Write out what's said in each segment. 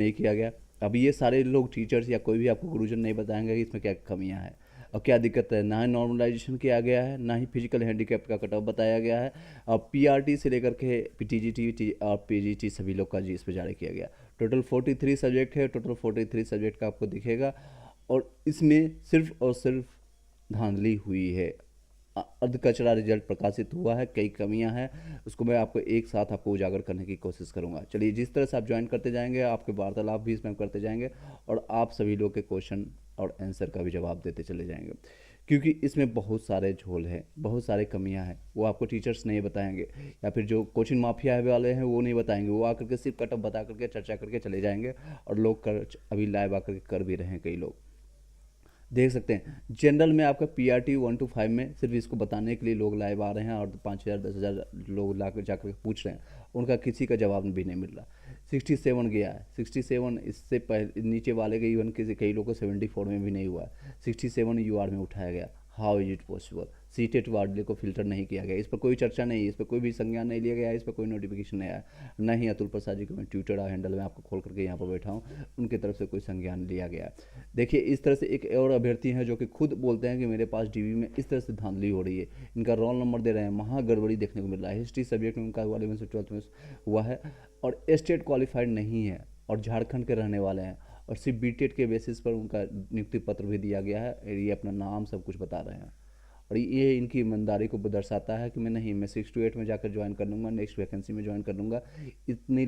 नहीं किया गया। अब ये सारे लोग टीचर्स या कोई भी आपको गुरुजन नहीं बताएंगे कि इसमें क्या कमियां हैं और क्या दिक्कत है। ना ही नॉर्मलाइजेशन किया गया है, ना ही फिजिकल हैंडीकैप का कट ऑफ बताया गया है। और पीआरटी से लेकर के पीटीजीटी और पीजीटी सभी लोग का जी इस पर जारी किया गया। टोटल 43 सब्जेक्ट है, टोटल 43 सब्जेक्ट का आपको दिखेगा। और इसमें सिर्फ और सिर्फ धांधली हुई है। अर्ध कचरा रिजल्ट प्रकाशित हुआ है, कई कमियां हैं, उसको मैं आपको एक साथ आपको उजागर करने की कोशिश करूंगा। चलिए, जिस तरह से आप ज्वाइन करते जाएंगे आपके वार्तालाप भी इसमें करते जाएंगे और आप सभी लोग के क्वेश्चन और आंसर का भी जवाब देते चले जाएंगे, क्योंकि इसमें बहुत सारे झोल हैं, बहुत सारे कमियां हैं, वो आपको टीचर्स नहीं बताएंगे या फिर जो कोचिंग माफिया वाले हैं वो नहीं बताएंगे। वो आकर के सिर्फ कटअप बता करके चर्चा करके चले जाएंगे और लोग कर अभी लाइव आकर के कर भी रहे हैं कई लोग। देख सकते हैं जनरल में आपका पीआरटी 1 to 5 में सिर्फ इसको बताने के लिए लोग लाइव आ रहे हैं और 5,000 10,000 लोग ला कर जाकर पूछ रहे हैं, उनका किसी का जवाब भी नहीं मिल रहा। 67 गया है, 67 इससे पहले नीचे वाले के इवन किसी कई लोगों को 74 में भी नहीं हुआ है, 67 यूआर में उठाया गया। How is it possible? CTET Wardle को फिल्टर नहीं किया गया, इस पर कोई चर्चा नहीं है, इस पर कोई भी संज्ञान नहीं लिया गया, इस पर कोई नोटिफिकेशन नहीं आया। न ही अतुल प्रसाद जी को मैं ट्विटर हैंडल में आपको खोल करके यहाँ पर बैठा हूँ, उनकी तरफ से कोई संज्ञान लिया गया। देखिए, इस तरह से एक और अभ्यर्थी हैं जो कि खुद बोलते हैं कि मेरे पास डीवी में इस तरह से धांधली हो रही है, इनका रोल नंबर दे रहे हैं, महा गड़बड़ी देखने को मिल रहा है। हिस्ट्री सब्जेक्ट में उनका 11 से 12 में हुआ है और स्टेट क्वालिफाइड नहीं है और झारखंड के रहने वाले हैं और सिर्फ बीटेट के बेसिस पर उनका नियुक्ति पत्र भी दिया गया है। ये अपना नाम सब कुछ बता रहे हैं और ये इनकी ईमानदारी को दर्शाता है कि मैं 6 to 8 में जाकर ज्वाइन कर लूँगा, नेक्स्ट वैकेंसी में ज्वाइन कर लूँगा। इतनी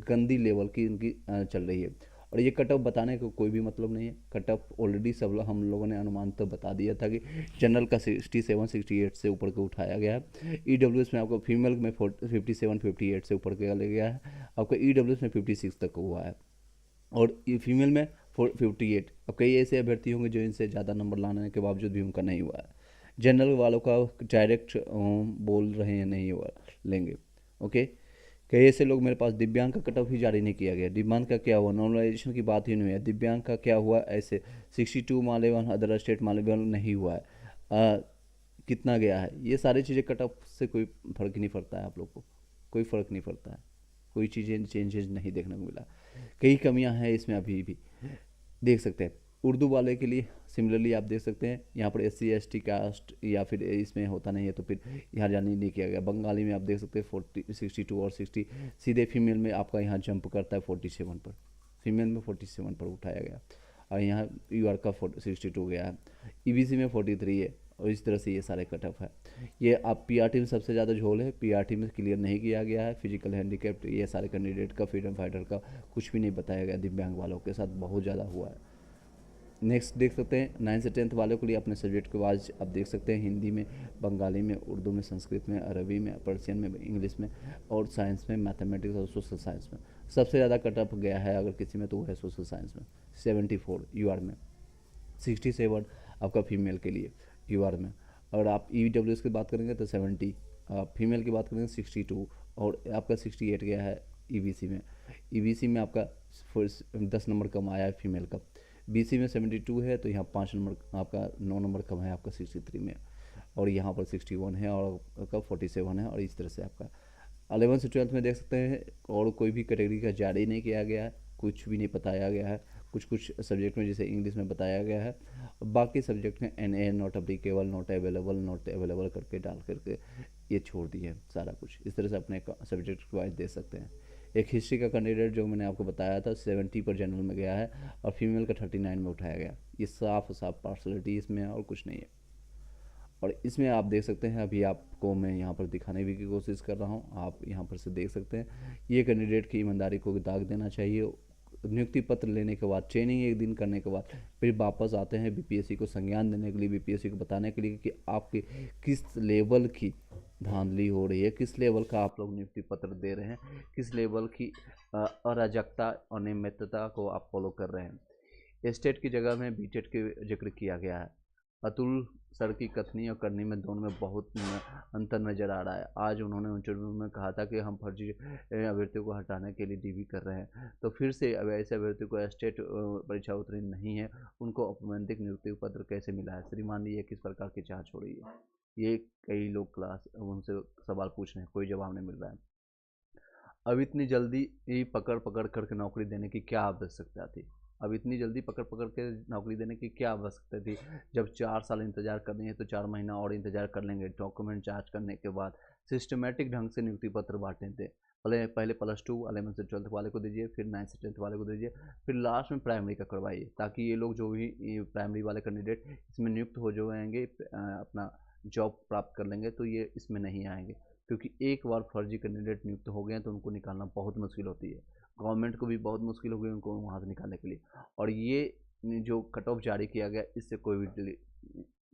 गंदी लेवल की इनकी चल रही है। और ये कट ऑफ बताने का कोई भी मतलब नहीं है। कट ऑफ ऑलरेडी हम लोगों ने अनुमान तो बता दिया था कि जनरल का 67 68 से ऊपर को उठाया गया है। ईडब्ल्यूएस में आपको फीमेल में 57 58 से ऊपर का ले गया है, आपका ईडब्ल्यूएस में 56 तक हुआ है और ये फीमेल में 58। अब कई ऐसे अभ्यर्थी होंगे जो इनसे ज़्यादा नंबर लाने के बावजूद भी उनका नहीं हुआ है। जनरल वालों का डायरेक्ट बोल रहे हैं नहीं हुआ लेंगे। ओके, कई ऐसे लोग मेरे पास दिव्यांग का कट ऑफ ही जारी नहीं किया गया। दिव्यांग का क्या हुआ, नॉर्मलाइजेशन की बात ही नहीं हुई है। दिव्यांग का क्या हुआ, ऐसे 62 माले वन अदर स्टेट माले वन नहीं हुआ है। कितना गया है, ये सारी चीज़ें कट ऑफ से कोई फ़र्क ही नहीं पड़ता है। आप लोग को कोई फ़र्क नहीं पड़ता है, कोई चीज़ें चेंजेस नहीं देखने को मिला। कई कमियां हैं इसमें अभी भी, देख सकते हैं। उर्दू वाले के लिए सिमिलरली आप देख सकते हैं यहाँ पर SC ST कास्ट या फिर इसमें होता नहीं है तो फिर यहाँ जाने नहीं किया गया। बंगाली में आप देख सकते हैं 62 और 60। सीधे फीमेल में आपका यहाँ जंप करता है 47 पर, फीमेल में 47 पर उठाया गया और यहाँ UR का 62 गया है। EBC में 43 है और इस तरह से ये सारे कट ऑफ है। ये आप पीआरटी में सबसे ज़्यादा झोल है, पीआरटी में क्लियर नहीं किया गया है। फिजिकल हैंडीकैप्ड ये सारे कैंडिडेट का, फ्रीडम फाइटर का कुछ भी नहीं बताया गया। दिव्यांग वालों के साथ बहुत ज़्यादा हुआ है। नेक्स्ट देख सकते हैं 9 से 10 वालों के लिए अपने सब्जेक्ट के वाइज आप देख सकते हैं, हिंदी में, बंगाली में, उर्दू में, संस्कृत में, अरबी में, पर्शियन में, इंग्लिश में और साइंस में, मैथमेटिक्स और सोशल साइंस में। सबसे ज़्यादा कट ऑफ गया है अगर किसी में तो वो है सोशल साइंस में, 74 यूआर में, 67 आपका फीमेल के लिए यूआर में। और आप EWS की बात करेंगे तो 70, फीमेल की बात करेंगे 62 और आपका 68 गया है EBC में। EBC में आपका 10 नंबर कम आया है फीमेल का। BC में 72 है तो यहाँ 5 नंबर आपका 9 नंबर कम है आपका 63 में और यहाँ पर 61 है और आपका 47 है। और इस तरह से आपका 11 से 12 में देख सकते हैं और कोई भी कैटेगरी का जारी नहीं किया गया है, कुछ भी नहीं बताया गया है। कुछ कुछ सब्जेक्ट में जैसे इंग्लिश में बताया गया है, बाकी सब्जेक्ट में NA not applicable, not available करके डाल करके ये छोड़ दिए सारा कुछ। इस तरह से अपने सब्जेक्ट वाइज दे सकते हैं। एक हिस्ट्री का कैंडिडेट जो मैंने आपको बताया था 70 पर जनरल में गया है और फीमेल का 39 में उठाया गया। ये साफ साफ पार्सलिटी इसमें है और कुछ नहीं है। और इसमें आप देख सकते हैं, अभी आपको मैं यहाँ पर दिखाने भी की कोशिश कर रहा हूँ, आप यहाँ पर से देख सकते हैं। ये कैंडिडेट की ईमानदारी को दाग देना चाहिए। नियुक्ति पत्र लेने के बाद, ट्रेनिंग एक दिन करने के बाद फिर वापस आते हैं बीपीएससी को संज्ञान देने के लिए, बीपीएससी को बताने के लिए कि आपके किस लेवल की धांधली हो रही है, किस लेवल का आप लोग नियुक्ति पत्र दे रहे हैं, किस लेवल की अराजकता, अनियमितता को आप फॉलो कर रहे हैं। स्टेट की जगह में बीटेट के जिक्र किया गया है। अतुल सर की कथनी और करनी में दोनों में बहुत अंतर नज़र आ रहा है। आज उन्होंने इंटरव्यू में कहा था कि हम फर्जी अभ्यर्थियों को हटाने के लिए डीवी कर रहे हैं, तो फिर से अब ऐसे अभ्यर्थियों को स्टेट परीक्षा उत्तीर्ण नहीं है उनको औपबंधिक नियुक्ति पत्र कैसे मिला है? श्रीमान ये किस प्रकार की जांच हो रही है? ये कई लोग क्लास उनसे सवाल पूछ रहे हैं, कोई जवाब नहीं मिल रहा है। अब इतनी जल्दी ही पकड़ पकड़ करके नौकरी देने की क्या आवश्यकता थी? अब इतनी जल्दी पकड़ पकड़ के नौकरी देने की क्या आवश्यकता थी? जब 4 साल इंतजार करनी है तो 4 महीना और इंतजार कर लेंगे, डॉक्यूमेंट जांच करने के बाद सिस्टमेटिक ढंग से नियुक्ति पत्र बांटे थे। पहले पहले +2 11 से 12 वाले को दीजिए, फिर 9 से 10 वाले को दीजिए, फिर लास्ट में प्राइमरी का करवाइए, ताकि ये लोग जो भी ये प्राइमरी वाले कैंडिडेट इसमें नियुक्त हो जाएंगे, अपना जॉब प्राप्त कर लेंगे, तो ये इसमें नहीं आएंगे। क्योंकि एक बार फर्जी कैंडिडेट नियुक्त हो गए हैं तो उनको निकालना बहुत मुश्किल होती है, गवर्नमेंट को भी बहुत मुश्किल हो गई उनको वहाँ से निकालने के लिए। और ये जो कट ऑफ जारी किया गया, इससे कोई भी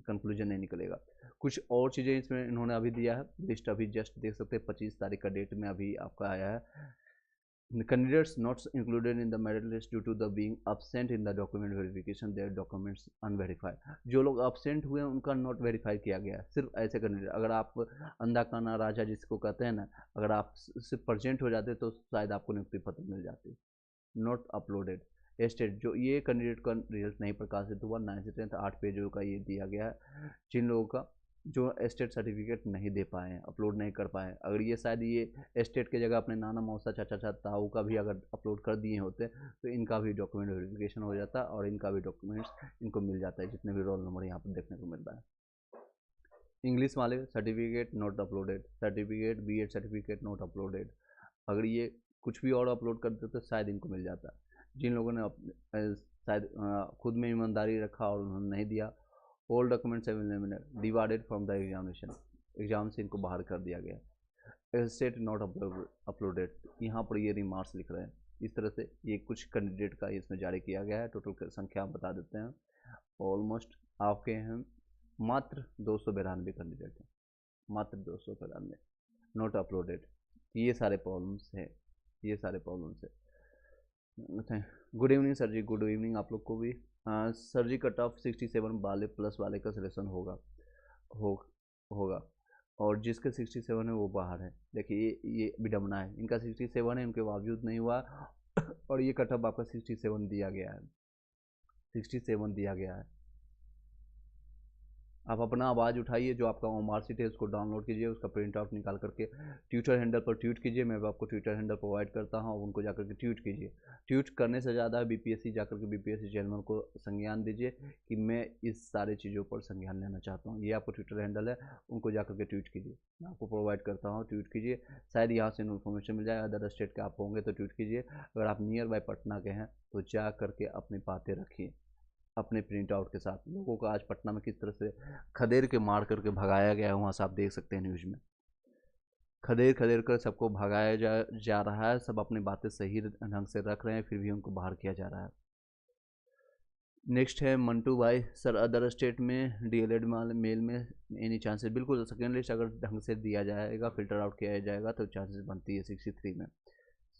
कंक्लूजन नहीं निकलेगा। कुछ और चीज़ें इसमें इन्होंने अभी दिया है, लिस्ट अभी जस्ट देख सकते हैं, 25 तारीख का डेट में अभी आपका आया है। The candidates not included in the merit list due to the being absent in the document verification, their documents unverified। जो लोग absent हुए हैं उनका नॉट वेरीफाई किया गया है, सिर्फ ऐसे कैंडिडेट। अगर आप अंधा काना राजा जिसको कहते हैं ना, अगर आप सिर्फ प्रेजेंट हो जाते तो शायद आपको नियुक्ति पत्र मिल जाती। नॉट अपलोडेड स्टेट, जो ये कैंडिडेट का रिजल्ट नहीं प्रकाशित हुआ, 9 से 10 8 पेजों का ये दिया गया है, जिन लोगों का जो स्टेट सर्टिफिकेट नहीं दे पाए हैं, अपलोड नहीं कर पाए हैं। अगर ये शायद ये स्टेट की जगह अपने नाना मौसा चाचा ताऊ का भी अगर अपलोड कर दिए होते तो इनका भी डॉक्यूमेंट वेरिफिकेशन हो जाता और इनका भी डॉक्यूमेंट्स इनको मिल जाता है, जितने भी रोल नंबर यहाँ पर देखने को मिल रहा है। इंग्लिश वाले certificate not uploaded, certificate B Ed certificate not uploaded, अगर ये कुछ भी और अपलोड कर देते तो शायद इनको मिल जाता। जिन लोगों ने शायद खुद में ईमानदारी रखा और उन्होंने नहीं दिया, all documents divided from the examination, exam से इनको बाहर कर दिया गया। स्टेट नॉट अपलोडेड, यहाँ पर ये रिमार्क्स लिख रहे हैं। इस तरह से ये कुछ कैंडिडेट का इसमें जारी किया गया है। टोटल संख्या हम बता देते हैं, ऑलमोस्ट आपके हैं मात्र 292 कैंडिडेट हैं, मात्र 292 नॉट अपलोडेड। ये सारे प्रॉब्लम्स हैं, ये सारे प्रॉब्लम्स है। गुड इवनिंग सर जी, गुड इवनिंग आप लोग को भी। सर जी कट ऑफ 67 वाले प्लस वाले का सिलेक्शन होगा और जिसका 67 है वो बाहर है। देखिए ये विडम्बना है, इनका 67 है, इनके बावजूद नहीं हुआ और ये कट ऑफ आपका 67 दिया गया है, 67 दिया गया है। आप अपना आवाज़ उठाइए, जो आपका मार्कशीट है उसको डाउनलोड कीजिए, उसका प्रिंट आउट निकाल करके ट्विटर हैंडल पर ट्वीट कीजिए। मैं आपको ट्विटर हैंडल प्रोवाइड करता हूँ, उनको जाकर के ट्वीट कीजिए। ट्वीट करने से ज़्यादा बीपीएससी जाकर के बीपीएससी चैनल को संज्ञान दीजिए कि मैं इस सारे चीज़ों पर संज्ञान लेना चाहता हूँ। ये आपको ट्विटर हैंडल है, उनको जाकर के ट्वीट कीजिए, मैं आपको प्रोवाइड करता हूँ, ट्वीट कीजिए। शायद यहाँ से इन्फॉर्मेशन मिल जाए। अदर स्टेट के आप होंगे तो ट्वीट कीजिए, अगर आप नियर बाय पटना के हैं तो जा करके अपनी बातें रखिए अपने प्रिंट आउट के साथ। लोगों को आज पटना में किस तरह से खदेड़ के मार करके भगाया गया है, वहाँ से आप देख सकते हैं न्यूज़ में। खदेड़ खदेड़ कर सबको भगाया जा रहा है, सब अपनी बातें सही ढंग से रख रहे हैं, फिर भी उनको बाहर किया जा रहा है। नेक्स्ट है मंटू भाई, सर अदर स्टेट में डीएलएड मेल में एनी चांसेस? बिल्कुल, सेकेंड लिस्ट अगर ढंग से दिया जाएगा, फिल्टर आउट किया जाएगा तो चांसेस बनती है 63 में।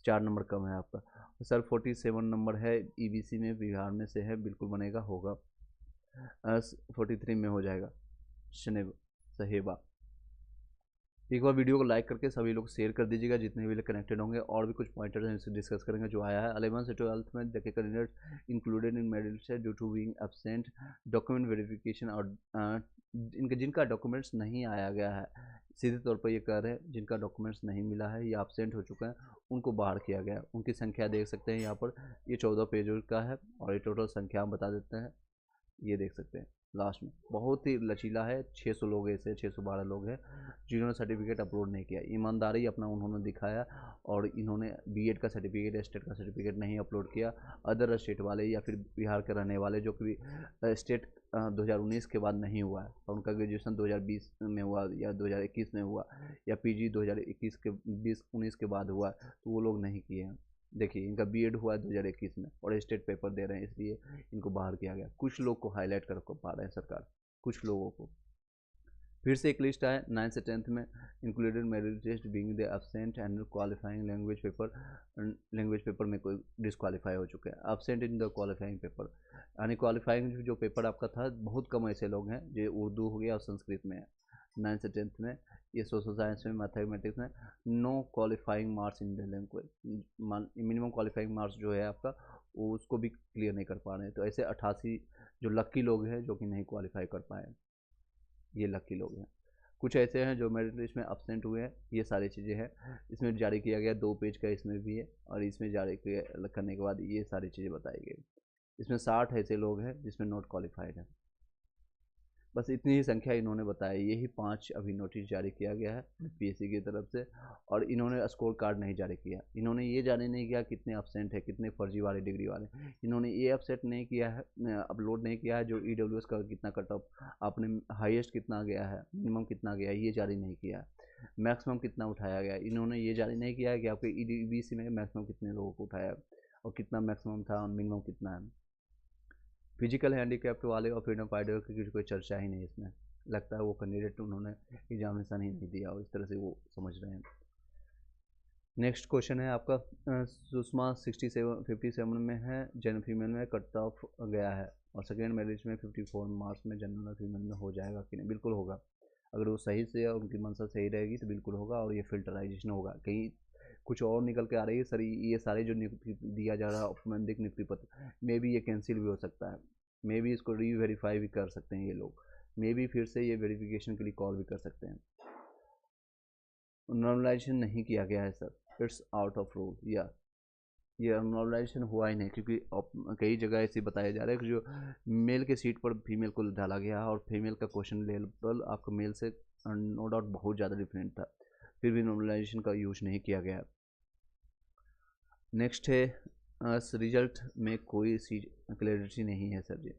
4 नंबर कम है आपका। सर 47 नंबर है ईबीसी में, बिहार में से है, बिल्कुल बनेगा, होगा। 43 में हो जाएगा। सहेबा, एक बार वीडियो को लाइक करके सभी लोग शेयर कर दीजिएगा, जितने भी लोग कनेक्टेड होंगे। और भी कुछ पॉइंटर्स हैं इससे डिस्कस करेंगे जो आया है। 11 से 12 में देखिए candidate included in merit due to being absent document verification, और इनके जिनका डॉक्यूमेंट्स नहीं आया गया है, सीधे तौर पर ये कह रहे हैं जिनका डॉक्यूमेंट्स नहीं मिला है या एब्सेंट हो चुका है उनको बाहर किया गया। उनकी संख्या देख सकते हैं यहाँ पर, ये 14 पेजों का है और ये टोटल संख्या हम बता देते हैं, ये देख सकते हैं लास्ट में। बहुत ही लचीला है, 600 लोग ऐसे 612 लोग हैं जिन्होंने सर्टिफिकेट अपलोड नहीं किया। ईमानदारी अपना उन्होंने दिखाया और इन्होंने बीएड का सर्टिफिकेट, स्टेट का सर्टिफिकेट नहीं अपलोड किया। अदर स्टेट वाले या फिर बिहार के रहने वाले जो कि स्टेट 2019 के बाद नहीं हुआ है और उनका ग्रेजुएशन 2020 में हुआ या 2021 में हुआ या पीजी 2021 के 2019 के बाद हुआ, तो वो लोग नहीं किए हैं। देखिए इनका बीएड हुआ है 2021 में और स्टेट पेपर दे रहे हैं, इसलिए इनको बाहर किया गया। कुछ लोग को हाईलाइट कर पा रहे हैं सरकार, कुछ लोगों को। फिर से एक लिस्ट है 9 से 10 में, included merit list being the absent and qualifying language paper में कोई डिस्क्वालीफाई हो चुके हैं। Absent in the qualifying paper, यानी क्वालिफाइंग जो पेपर आपका था, बहुत कम ऐसे लोग हैं जो उर्दू हो गया और संस्कृत में है। 9 से 10 में, ये सोशल साइंस में, मैथमेटिक्स में no qualifying marks in the language, minimum qualifying marks जो है आपका वो उसको भी क्लियर नहीं कर पा रहे हैं। तो ऐसे 88 जो लक्की लोग हैं जो कि नहीं क्वालिफाई कर पाए, ये लक्की लोग हैं। कुछ ऐसे हैं जो मेरिट लिस्ट में एब्सेंट हुए हैं, ये सारी चीज़ें हैं। इसमें जारी किया गया 2 पेज का इसमें भी है, और इसमें जारी किया करने के बाद ये सारी चीज़ें बताई गई। इसमें 60 ऐसे लोग हैं जिसमें नॉट क्वालिफाइड हैं। बस इतनी ही संख्या इन्होंने बताई। यही 5 अभी नोटिस जारी किया गया है बीपीएससी की तरफ से, और इन्होंने स्कोर कार्ड नहीं जारी किया। इन्होंने ये जारी नहीं किया कितने एब्सेंट है, कितने फर्जी वाले डिग्री वाले। इन्होंने ये अपसेट नहीं किया है, अपलोड नहीं किया है जो ईडब्ल्यूएस का कितना कट ऑफ आपने हाईएस्ट कितना गया है, मिनिमम कितना गया है, ये जारी नहीं किया है। मैक्सिमम कितना उठाया गया है, इन्होंने ये जारी नहीं किया है कि आपके ईडब्ल्यूएस में मैक्सिमम कितने लोगों को उठाया और कितना मैक्सिमम था और मिनिमम कितना है। फिजिकल हैंडीकैप्ट वाले और फ्रीडम फाइटर की कोई चर्चा ही नहीं इसमें। लगता है वो कैंडिडेट उन्होंने एग्जामिनेशन ही नहीं दिया और इस तरह से वो समझ रहे हैं। नेक्स्ट क्वेश्चन है आपका, सुषमा 57 में है, जनरल फीमेल में कट ऑफ गया है, और सेकेंड मैरिज में 54 मार्क्स में जनरल फीमेल में हो जाएगा कि नहीं? बिल्कुल होगा। अगर वो सही से और उनकी मंशा सही रहेगी तो बिल्कुल होगा, और ये फिल्टराइजेशन होगा। कहीं कुछ और निकल के आ रही है सर, ये सारे जो नियुक्ति दिया जा रहा है औपबंधिक नियुक्ति पत्र, मे भी ये कैंसिल भी हो सकता है, मे भी इसको रीवेरीफाई भी कर सकते हैं ये लोग, मे भी फिर से ये वेरिफिकेशन के लिए कॉल भी कर सकते हैं। नॉर्मलाइजेशन नहीं किया गया है sir, it's out of rule. या ये नॉर्मलाइजेशन हुआ ही नहीं, क्योंकि कई जगह ऐसे बताया जा रहा है कि जो मेल के सीट पर फीमेल को डाला गया है और फीमेल का क्वेश्चन लेवल आपको मेल से नो डाउट बहुत ज़्यादा डिफरेंट था, फिर भी नॉर्मलाइजेशन का यूज नहीं किया गया। नेक्स्ट है, रिजल्ट में कोई सी क्लैरिटी नहीं है सर जी।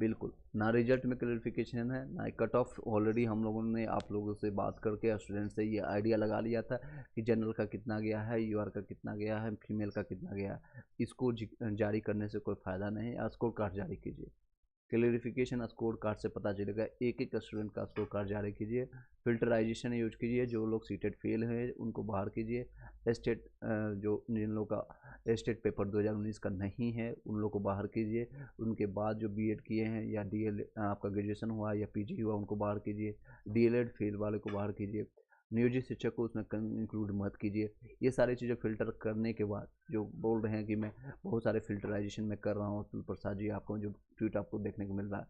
बिल्कुल ना, रिजल्ट में क्लैरिफिकेशन है ना कट ऑफ। ऑलरेडी हम लोगों ने आप लोगों से बात करके स्टूडेंट से ये आइडिया लगा लिया था कि जनरल का कितना गया है, यूआर का कितना गया है, फीमेल का कितना गया है। इसको जारी करने से कोई फ़ायदा नहीं, स्कोर कार्ड जारी कीजिए। क्लेरिफिकेशन स्कोर कार्ड से पता चलेगा, एक एक स्टूडेंट का स्कोर कार्ड जारी कीजिए। फिल्टराइजेशन यूज कीजिए, जो लोग सीटेड फेल हैं उनको बाहर कीजिए। स्टेट जो जिन लोगों का स्टेट पेपर 2019 का नहीं है उन लोग को बाहर कीजिए। उनके बाद जो बीएड किए हैं या डीएल आपका ग्रेजुएशन हुआ या पीजी हुआ उनको बाहर कीजिए। डीएलएड फेल वाले को बाहर कीजिए। नियोजित शिक्षक को उसमें इंक्लूड मत कीजिए। ये सारी चीज़ें फिल्टर करने के बाद जो बोल रहे हैं कि मैं बहुत सारे फिल्टराइजेशन में कर रहा हूँ, अतुल प्रसाद जी आपको जो ट्वीट आपको देखने को मिल रहा है,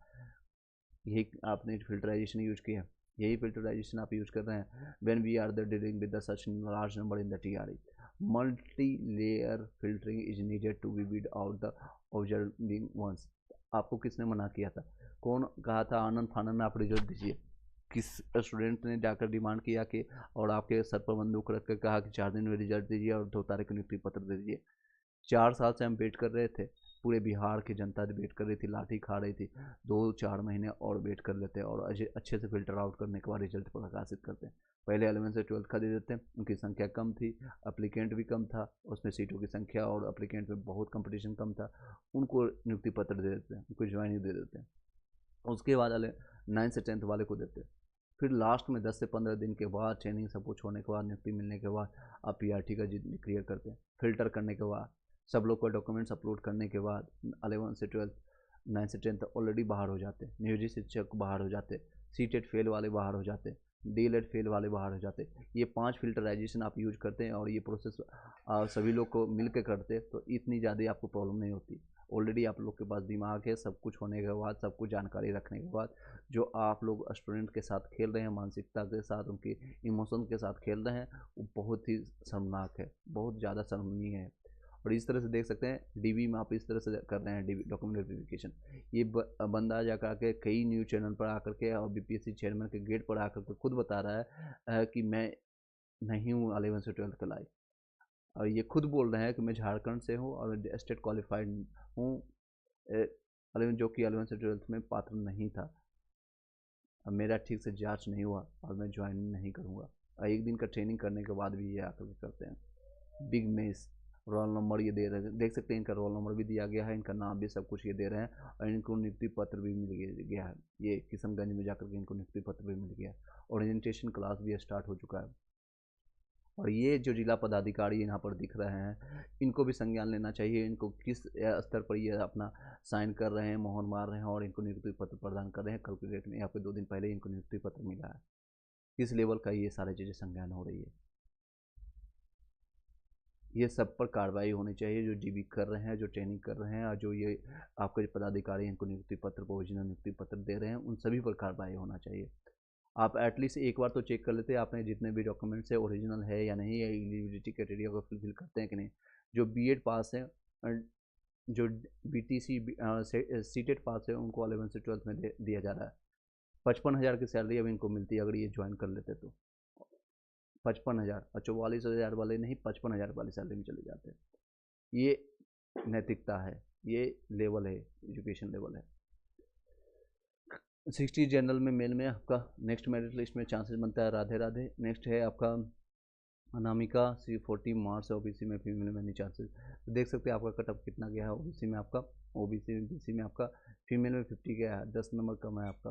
यही आपने फिल्टराइजेशन यूज किया, यही फिल्टराइजेशन आप यूज कर रहे हैं। When we are the dealing with the such large number in the TRE, multi layer filtering is needed to be weed out the observing ones. आपको किसने मना किया था? कौन कहा था आनंद फानंद आप रिजल्ट दीजिए? किस स्टूडेंट ने जाकर डिमांड किया कि और आपके सर पर बंदूक रख कर कहा कि 4 दिन में रिजल्ट दीजिए और 2 तारीख को नियुक्ति पत्र दे दीजिए? 4 साल से हम वेट कर रहे थे, पूरे बिहार की जनता वेट कर रही थी, लाठी खा रही थी। 2-4 महीने और वेट कर लेते और अच्छे से फिल्टर आउट करने के बाद रिजल्ट प्रकाशित करते हैं। पहले 11 से 12 का दे देते हैं, उनकी संख्या कम थी, अप्लीकेंट भी कम था, उसमें सीटों की संख्या और अप्लीकेंट में बहुत कंपटीशन कम था, उनको नियुक्ति पत्र दे देते हैं, उनको ज्वाइनिंग दे देते हैं। उसके बाद वाले 9 से 10 वाले को देते हैं। फिर लास्ट में 10 से 15 दिन के बाद ट्रेनिंग सब कुछ होने के बाद नियुक्ति मिलने के बाद आप पीआरटी का क्लियर करते हैं। फिल्टर करने के बाद सब लोग को डॉक्यूमेंट्स अपलोड करने के बाद 11 से 12 9 से 10 ऑलरेडी बाहर हो जाते, नियोजित शिक्षक बाहर हो जाते, सीटेड फेल वाले बाहर हो जाते, डीएलएड फेल वाले बाहर हो जाते। ये 5 फिल्टराइजेशन आप यूज करते हैं और ये प्रोसेस सभी लोग को मिल के करते तो इतनी ज़्यादा आपको प्रॉब्लम नहीं होती। ऑलरेडी आप लोग के पास दिमाग है, सब कुछ होने के बाद, सब कुछ जानकारी रखने के बाद जो आप लोग स्टूडेंट के साथ खेल रहे हैं, मानसिकता के साथ, उनकी इमोशन के साथ खेल रहे हैं, वो बहुत ही शर्मनाक है, बहुत ज़्यादा शर्मनीय है। और इस तरह से देख सकते हैं डीबी में आप इस तरह से कर रहे हैं, डीबी डॉक्यूमेंट वेरिफिकेशन। ये बंदा जाकर के कई न्यूज़ चैनल पर आकर के और बीपीएससी चेयरमैन के गेट पर आकर के खुद बता रहा है कि मैं नहीं हूँ 11 से 12 का लाइफ, और ये खुद बोल रहे हैं कि मैं झारखंड से हूँ और स्टेट क्वालिफाइड हूँ, 11 जो कि 11 से 12 में पात्र नहीं था। अब मेरा ठीक से जांच नहीं हुआ और मैं ज्वाइन नहीं करूँगा। और एक दिन का ट्रेनिंग करने के बाद भी ये आकर करते हैं। बिग मेस रोल नंबर ये दे रहे हैं, देख सकते हैं इनका रोल नंबर भी दिया गया है, इनका नाम भी सब कुछ ये दे रहे हैं, और इनको नियुक्ति पत्र भी मिल गया है। ये किशनगंज में जाकर के इनको नियुक्ति पत्र भी मिल गया है, ओरिएंटेशन क्लास भी स्टार्ट हो चुका है। और ये जो जिला पदाधिकारी यहाँ पर दिख रहे हैं, इनको भी संज्ञान लेना चाहिए, इनको किस स्तर पर ये अपना साइन कर रहे हैं, मोहर मार रहे हैं और इनको नियुक्ति पत्र प्रदान कर रहे हैं। कल की डेट में यहाँ पे 2 दिन पहले इनको नियुक्ति पत्र मिला है। किस लेवल का ये सारी चीज़ें संज्ञान हो रही है, ये सब पर कार्रवाई होनी चाहिए। जो डीबी कर रहे हैं, जो ट्रेनिंग कर रहे हैं, और जो ये आपके जो पदाधिकारी हैं इनको नियुक्ति पत्र, प्रोविजनल नियुक्ति पत्र दे रहे हैं, उन सभी पर कार्रवाई होना चाहिए। आप एटलीस्ट एक बार तो चेक कर लेते आपने जितने भी डॉक्यूमेंट्स है ओरिजिनल है या नहीं, या एलिजिबिलिटी क्राइटेरिया को फुलफिल करते हैं कि नहीं। जो बीएड पास है, जो बीटीसी सीटेट पास है, उनको 11 से 12 में दिया जा रहा है। 55,000 की सैलरी अब इनको मिलती है अगर ये ज्वाइन कर लेते तो। 55,000, और 44,000 वाले नहीं, 55,000 वाली सैलरी में चले जाते हैं। ये नैतिकता है, ये लेवल है, एजुकेशन लेवल है। 60 जनरल में मेल में आपका नेक्स्ट मेरिट लिस्ट में चांसेस बनता है। राधे राधे। नेक्स्ट है आपका अनामिका C40 मार्क्स ओबीसी में, फीमेल में नहीं चांसेस। तो देख सकते हैं आपका कटअप कितना गया है ओबीसी में आपका। ओबीसी बीसी में आपका फीमेल में 50 गया है, 10 नंबर कम है आपका।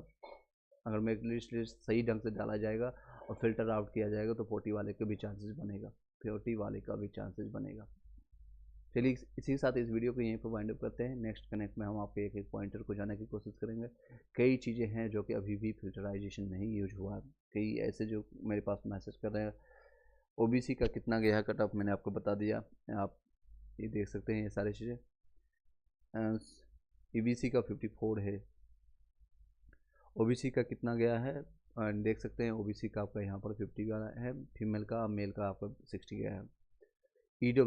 अगर मेरिट लिस्ट सही ढंग से डाला जाएगा और फिल्टर आउट किया जाएगा तो 40 वाले के भी चांसेस बनेगा, 40 वाले का भी चांसेस बनेगा। चलिए इसी के साथ इस वीडियो को यहीं पर वाइंड अप करते हैं। नेक्स्ट कनेक्ट में हम आपके एक एक पॉइंटर को जाने की कोशिश करेंगे। कई चीज़ें हैं जो कि अभी भी फिल्टराइजेशन नहीं यूज हुआ। कई ऐसे जो मेरे पास मैसेज कर रहे हैं। ओबीसी का कितना गया है कटअप मैंने आपको बता दिया, आप ये देख सकते हैं ये सारी चीज़ें। ईबीसी का 54 है। ओबीसी का कितना गया है देख सकते हैं। ओबीसी का आपका यहाँ पर 50 गया है, फीमेल का, मेल का आपका 60 गया है। ईडब्ल्यू